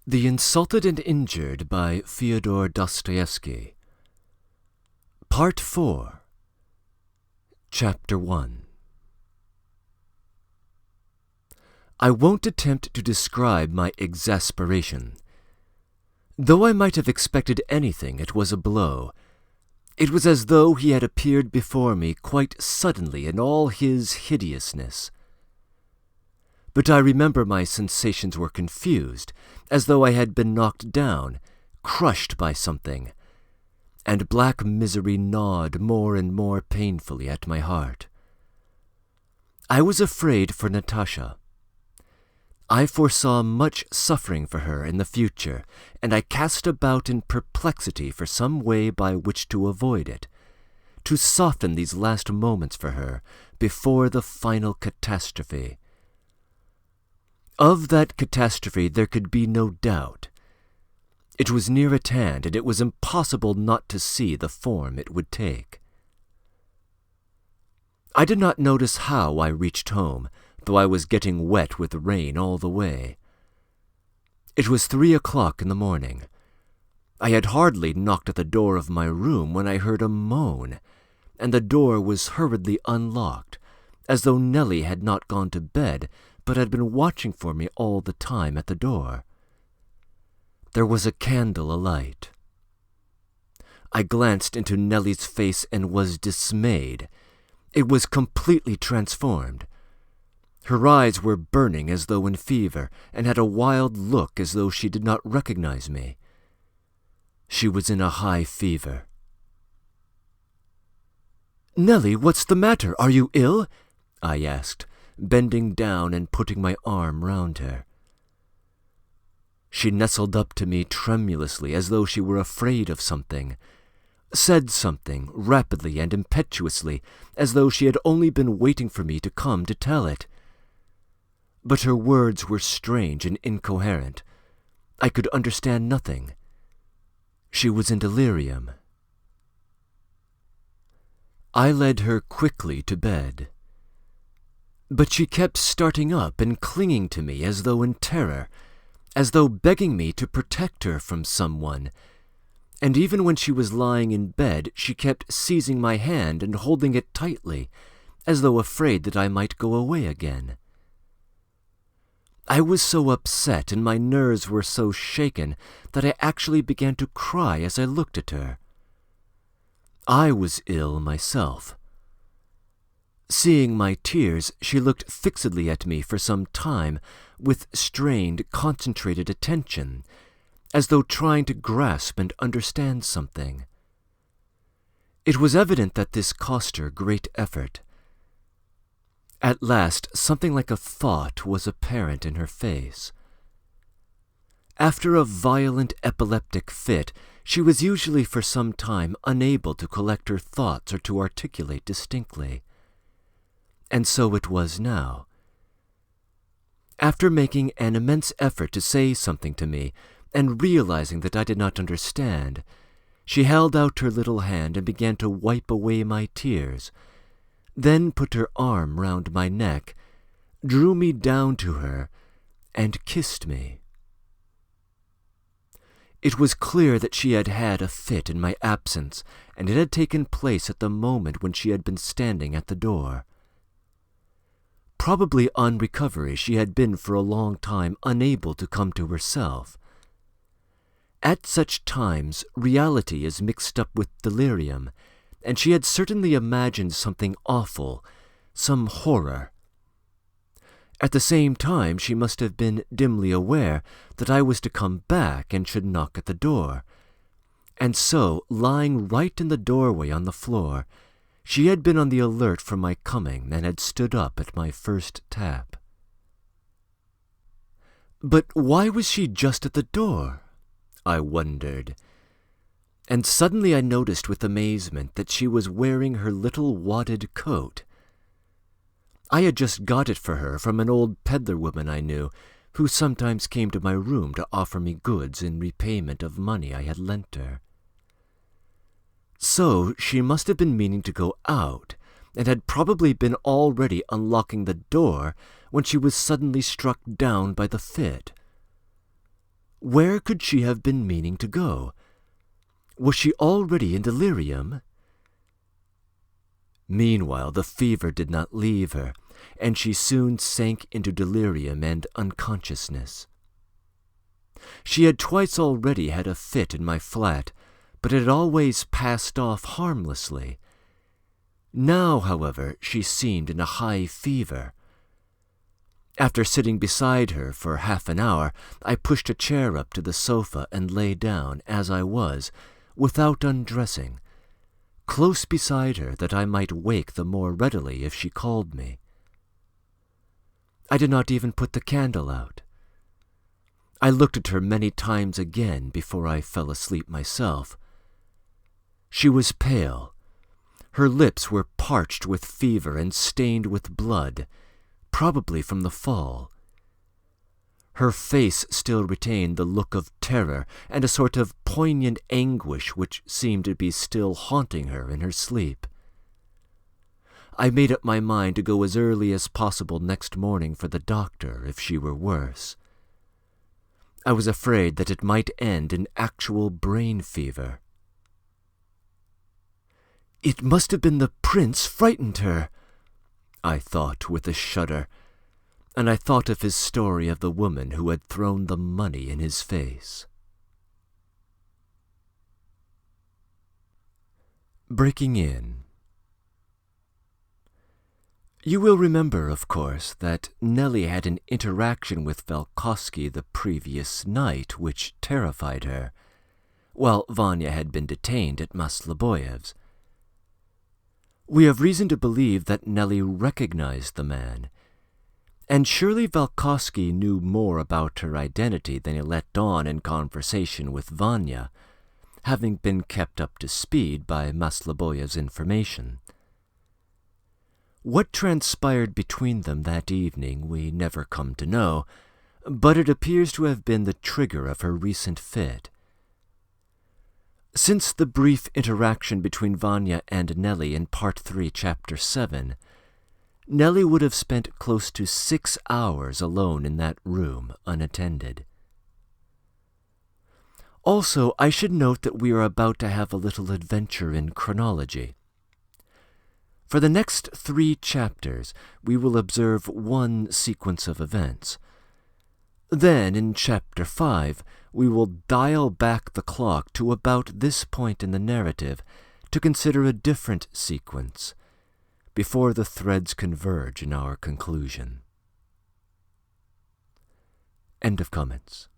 The Insulted and Injured by Fyodor Dostoevsky. Part 4. Chapter 1. I won't attempt to describe my exasperation. Though I might have expected anything, it was a blow. It was as though he had appeared before me quite suddenly in all his hideousness. But I remember my sensations were confused, as though I had been knocked down, crushed by something, and black misery gnawed more and more painfully at my heart. I was afraid for Natasha. I foresaw much suffering for her in the future, and I cast about in perplexity for some way by which to avoid it, to soften these last moments for her before the final catastrophe. Of that catastrophe there could be no doubt. It was near at hand, and it was impossible not to see the form it would take. I did not notice how I reached home, though I was getting wet with rain all the way. It was 3 o'clock in the morning. I had hardly knocked at the door of my room when I heard a moan, and the door was hurriedly unlocked, as though Nellie had not gone to bed, but had been watching for me all the time at the door. There was a candle alight. I glanced into Nellie's face and was dismayed. It was completely transformed. Her eyes were burning as though in fever, and had a wild look as though she did not recognize me. She was in a high fever. "Nellie, what's the matter? Are you ill?" I asked, bending down and putting my arm round her. She nestled up to me tremulously as though she were afraid of something, said something rapidly and impetuously as though she had only been waiting for me to come to tell it. But her words were strange and incoherent. I could understand nothing. She was in delirium. I led her quickly to bed. But she kept starting up and clinging to me as though in terror, as though begging me to protect her from someone. And even when she was lying in bed, she kept seizing my hand and holding it tightly, as though afraid that I might go away again. I was so upset and my nerves were so shaken that I actually began to cry as I looked at her. I was ill myself. Seeing my tears, she looked fixedly at me for some time with strained, concentrated attention, as though trying to grasp and understand something. It was evident that this cost her great effort. At last, something like a thought was apparent in her face. After a violent epileptic fit, she was usually for some time unable to collect her thoughts or to articulate distinctly. And so it was now. After making an immense effort to say something to me, and realizing that I did not understand, she held out her little hand and began to wipe away my tears, then put her arm round my neck, drew me down to her, and kissed me. It was clear that she had had a fit in my absence, and it had taken place at the moment when she had been standing at the door. Probably on recovery she had been for a long time unable to come to herself. At such times reality is mixed up with delirium, and she had certainly imagined something awful, some horror. At the same time she must have been dimly aware that I was to come back and should knock at the door, and so, lying right in the doorway on the floor, she had been on the alert for my coming and had stood up at my first tap. But why was she just at the door? I wondered. And suddenly I noticed with amazement that she was wearing her little wadded coat. I had just got it for her from an old peddler woman I knew, who sometimes came to my room to offer me goods in repayment of money I had lent her. So she must have been meaning to go out, and had probably been already unlocking the door when she was suddenly struck down by the fit. Where could she have been meaning to go? Was she already in delirium? Meanwhile, the fever did not leave her, and she soon sank into delirium and unconsciousness. She had twice already had a fit in my flat, but it had always passed off harmlessly. Now, however, she seemed in a high fever. After sitting beside her for half an hour, I pushed a chair up to the sofa and lay down, as I was, without undressing, close beside her that I might wake the more readily if she called me. I did not even put the candle out. I looked at her many times again before I fell asleep myself. She was pale. Her lips were parched with fever and stained with blood, probably from the fall. Her face still retained the look of terror and a sort of poignant anguish which seemed to be still haunting her in her sleep. I made up my mind to go as early as possible next morning for the doctor if she were worse. I was afraid that it might end in actual brain fever. "It must have been the prince frightened her," I thought with a shudder, and I thought of his story of the woman who had thrown the money in his face. Breaking in. You will remember, of course, that Nellie had an interaction with Valkowski the previous night which terrified her, while Vanya had been detained at Masloboyev's. We have reason to believe that Nellie recognized the man, and surely Valkowski knew more about her identity than he let on in conversation with Vanya, having been kept up to speed by Masloboyev's information. What transpired between them that evening we never come to know, but it appears to have been the trigger of her recent fit. Since the brief interaction between Vanya and Nellie in Part 3, Chapter 7, Nellie would have spent close to 6 hours alone in that room, unattended. Also, I should note that we are about to have a little adventure in chronology. For the next 3 chapters, we will observe one sequence of events. Then, in Chapter 5, we will dial back the clock to about this point in the narrative to consider a different sequence, before the threads converge in our conclusion. End of comments.